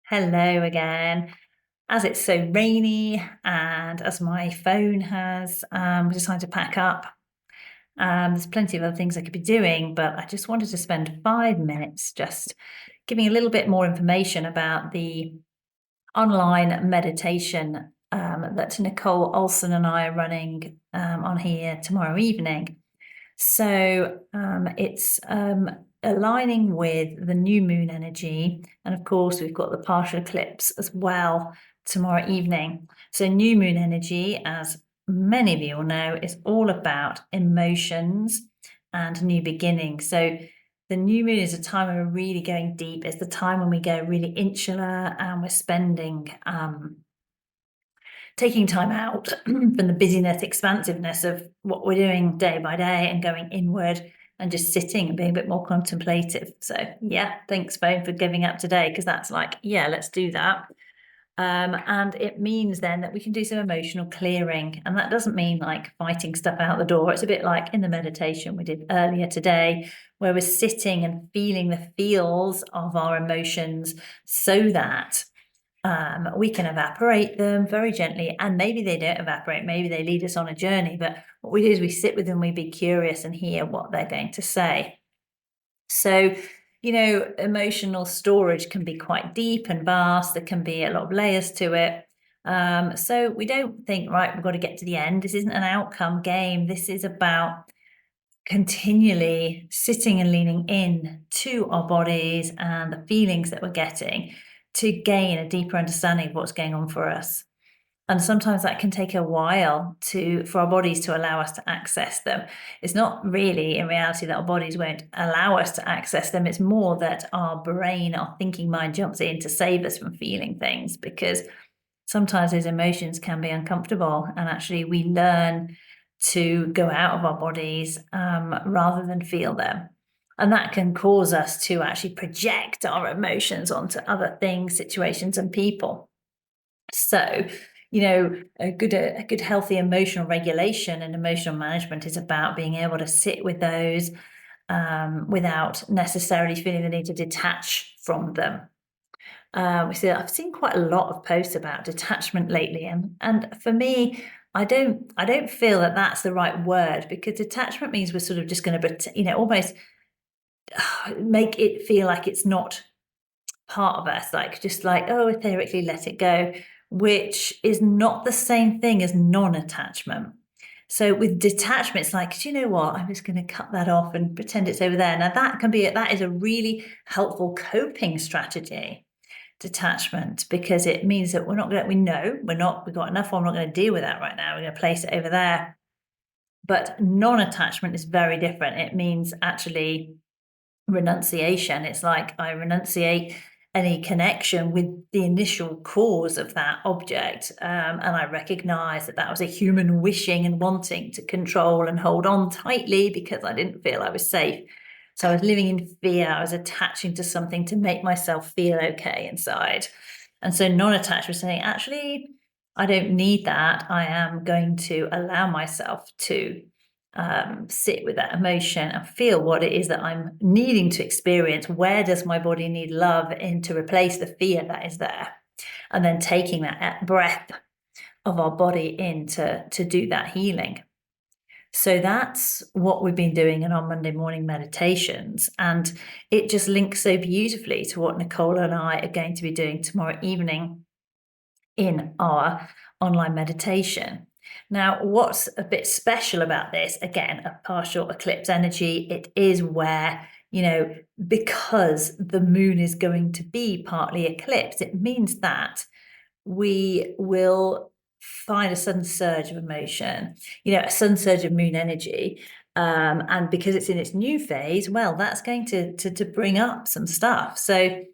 Hello again. As it's so rainy and as my phone has decided to pack up, there's plenty of other things I could be doing, but I just wanted to spend 5 minutes just giving a little bit more information about the online meditation that Nichole Olsen and I are running on here tomorrow evening. So it's aligning with the new moon energy. And of course, we've got the partial eclipse as well tomorrow evening. So new moon energy, as many of you will know, is all about emotions and new beginnings. So the new moon is a time when we're really going deep. It's the time when we go really insular and we're spending taking time out from the busyness, expansiveness of what we're doing day by day and going inward and just sitting and being a bit more contemplative. So yeah, thanks phone for giving up today, because that's like, yeah, let's do that. And it means then that we can do some emotional clearing. And that doesn't mean like fighting stuff out the door. It's a bit like in the meditation we did earlier today, where we're sitting and feeling the feels of our emotions so that we can evaporate them very gently, and maybe they don't evaporate, maybe they lead us on a journey, but what we do is we sit with them, we be curious and hear what they're going to say. So, emotional storage can be quite deep and vast. There can be a lot of layers to it. So we don't think, right, we've got to get to the end. This isn't an outcome game. This is about continually sitting and leaning in to our bodies and the feelings that we're getting to gain a deeper understanding of what's going on for us. And sometimes that can take a while for our bodies to allow us to access them. It's not really in reality that our bodies won't allow us to access them. It's more that our brain, our thinking mind jumps in to save us from feeling things, because sometimes those emotions can be uncomfortable, and actually we learn to go out of our bodies rather than feel them. And that can cause us to actually project our emotions onto other things, situations, and people. So, a good healthy emotional regulation and emotional management is about being able to sit with those without necessarily feeling the need to detach from them. I've seen quite a lot of posts about detachment lately, and for me, I don't feel that that's the right word, because detachment means we're sort of just going to, almost make it feel like it's not part of us, like just like, oh, etherically let it go, which is not the same thing as non-attachment. So with detachment, it's like, do you know what? I'm just going to cut that off and pretend it's over there. Now that is a really helpful coping strategy, detachment, because it means that we've got enough, we're not going to deal with that right now. We're going to place it over there. But non-attachment is very different. It means actually renunciation. It's like I renunciate any connection with the initial cause of that object. And I recognize that was a human wishing and wanting to control and hold on tightly because I didn't feel I was safe. So I was living in fear. I was attaching to something to make myself feel okay inside. And so non-attachment was saying, actually, I don't need that. I am going to allow myself to sit with that emotion and feel what it is that I'm needing to experience. Where does my body need love in to replace the fear that is there? And then taking that breath of our body in to do that healing. So that's what we've been doing in our Monday morning meditations. And it just links so beautifully to what Nichole and I are going to be doing tomorrow evening in our online meditation. Now, what's a bit special about this, again, a partial eclipse energy, it is where, because the moon is going to be partly eclipsed, it means that we will find a sudden surge of emotion, a sudden surge of moon energy. And because it's in its new phase, well, that's going to bring up some stuff. So,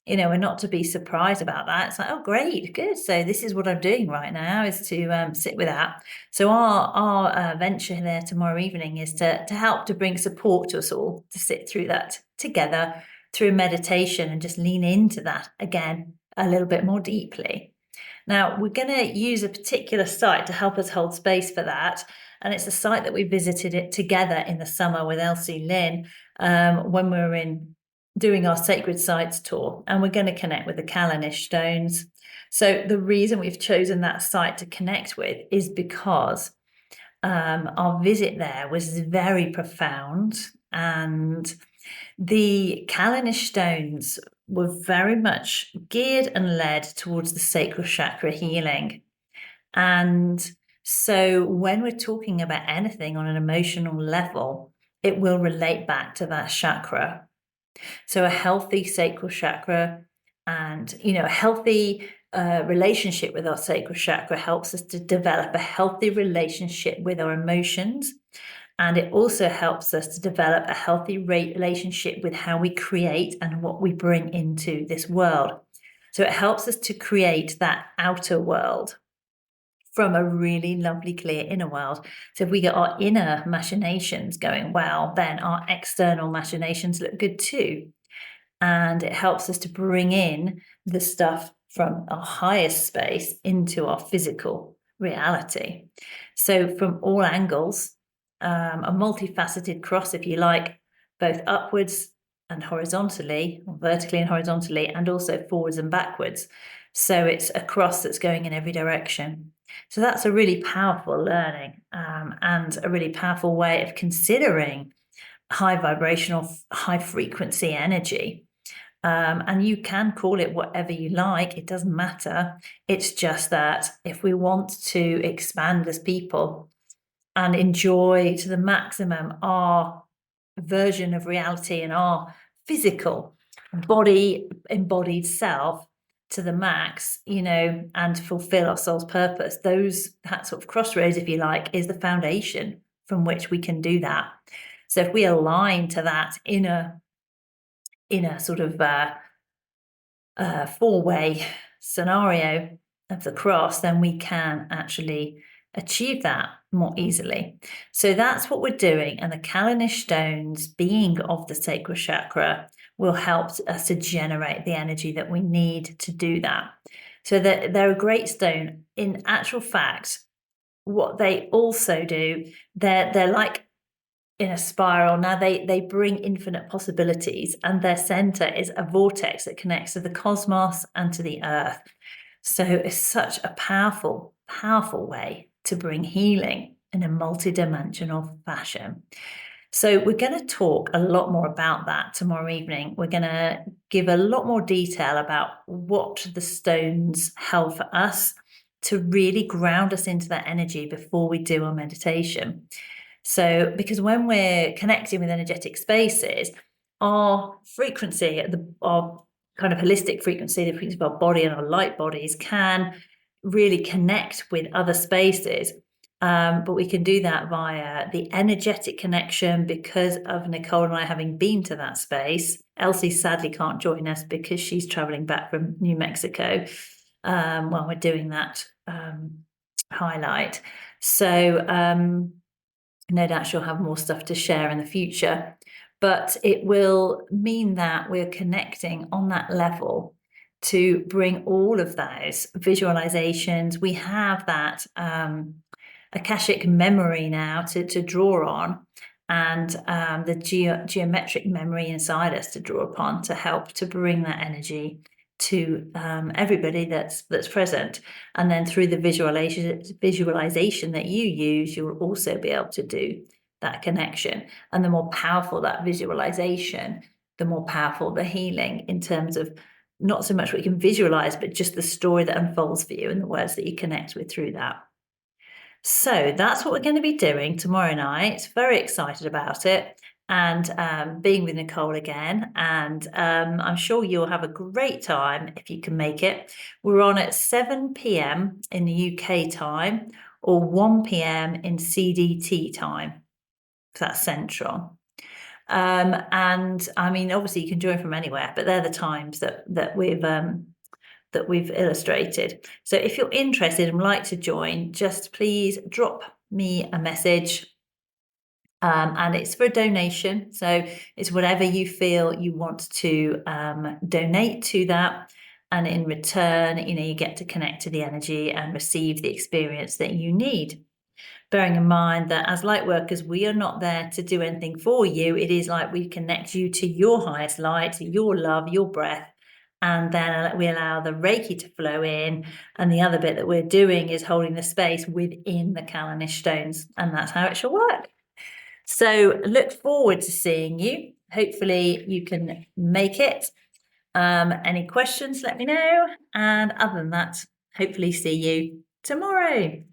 we're not to be surprised about that. It's like, oh, great, good. So this is what I'm doing right now, is to sit with that. So our venture there tomorrow evening is to help to bring support to us all, to sit through that together through meditation and just lean into that again a little bit more deeply. Now, we're going to use a particular site to help us hold space for that. And it's a site that we visited it together in the summer with Elsie Lynn when we were in doing our Sacred Sites tour, and we're going to connect with the Callanish stones. So the reason we've chosen that site to connect with is because our visit there was very profound, and the Callanish stones were very much geared and led towards the sacral chakra healing. And so when we're talking about anything on an emotional level, it will relate back to that chakra. So a healthy sacral chakra and, a healthy relationship with our sacral chakra helps us to develop a healthy relationship with our emotions. And it also helps us to develop a healthy relationship with how we create and what we bring into this world. So it helps us to create that outer world from a really lovely, clear inner world. So if we get our inner machinations going well, then our external machinations look good too. And it helps us to bring in the stuff from our highest space into our physical reality. So from all angles, a multifaceted cross, if you like, both upwards and horizontally, or vertically and horizontally, and also forwards and backwards. So it's a cross that's going in every direction. So that's a really powerful learning, and a really powerful way of considering high vibrational, high frequency energy. And you can call it whatever you like, it doesn't matter. It's just that if we want to expand as people and enjoy to the maximum our version of reality and our physical body embodied self to the max, and fulfill our soul's purpose, that sort of crossroads, if you like, is the foundation from which we can do that. So if we align to that inner sort of four-way scenario of the cross, then we can actually achieve that more easily. So that's what we're doing. And the Callanish stones, being of the sacral chakra, will help us to generate the energy that we need to do that. So they're a great stone. In actual fact, what they also do, they're like in a spiral. Now they bring infinite possibilities, and their center is a vortex that connects to the cosmos and to the earth. So it's such a powerful, powerful way to bring healing in a multidimensional fashion. So we're going to talk a lot more about that tomorrow evening. We're going to give a lot more detail about what the stones held for us to really ground us into that energy before we do our meditation. So, because when we're connecting with energetic spaces, our frequency, our kind of holistic frequency, the frequency of our body and our light bodies, can really connect with other spaces. But we can do that via the energetic connection because of Nichole and I having been to that space. Elsie sadly can't join us because she's traveling back from New Mexico while we're doing that highlight. So, no doubt she'll have more stuff to share in the future, but it will mean that we're connecting on that level to bring all of those visualizations. We have that Akashic memory now to draw on, and the geometric memory inside us to draw upon to help to bring that energy to everybody that's present. And then through the visualization that you use, you'll also be able to do that connection. And the more powerful that visualization, the more powerful the healing, in terms of not so much what you can visualize, but just the story that unfolds for you and the words that you connect with through that. So that's what we're going to be doing tomorrow night. Very excited about it, and being with Nichole again. And I'm sure you'll have a great time if you can make it. We're on at 7 p.m. in the UK time, or 1 p.m. in CDT time. That's central. And I mean, obviously you can join from anywhere, but they're the times that we've illustrated. So if you're interested and would like to join, just please drop me a message. And it's for a donation. So it's whatever you feel you want to donate to that. And in return, you get to connect to the energy and receive the experience that you need. Bearing in mind that as light workers, we are not there to do anything for you. It is like we connect you to your highest light, your love, your breath, and then we allow the Reiki to flow in. And the other bit that we're doing is holding the space within the Callanish stones, and that's how it shall work. So look forward to seeing you. Hopefully you can make it. Any questions, let me know. And other than that, hopefully see you tomorrow.